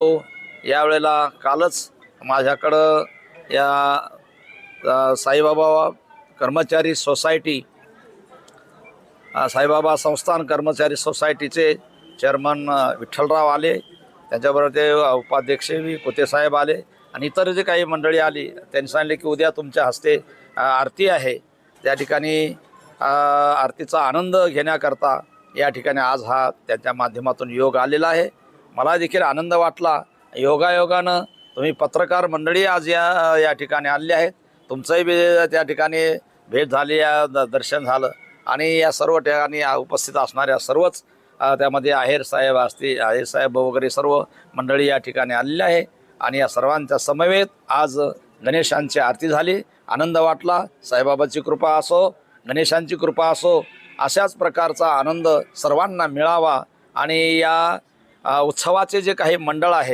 यावेळेला कालच माझ्याकडं साईबाबा कर्मचारी सोसायटी साईबाबा संस्थान कर्मचारी सोसायटीचे चेअरमन विठ्ठलराव आले, त्याच्याबरोबर ते उपाध्यक्ष कोतेसाहेब आले आणि इतर जे काही मंडळी आली. त्यांनी सांगितले की उद्या तुमच्या हस्ते आरती आहे. त्या ठिकाणी आरतीचा आनंद घेण्याकरता या ठिकाणी आज हा त्यांच्या माध्यमातून योग आलेला आहे. मला देखील आनंद वाटला. योगायोगानं तुम्ही पत्रकार मंडळी आज या ठिकाणी आलेले आहेत. तुमचंही त्या ठिकाणी भेट झाली, दर्शन झालं आणि या सर्व ठिकाणी उपस्थित असणाऱ्या सर्वच त्यामध्ये आहेर साहेब असतील, आहेर साहेब वगैरे सर्व मंडळी या ठिकाणी आलेले आहे आणि या सर्वांच्या समवेत आज गणेशांची आरती झाली. आनंद वाटला. साईबाबाची कृपा असो, गणेशांची कृपा असो, अशाच प्रकारचा आनंद सर्वांना मिळावा आणि या उत्सवाचे जे काही मंडळ आहे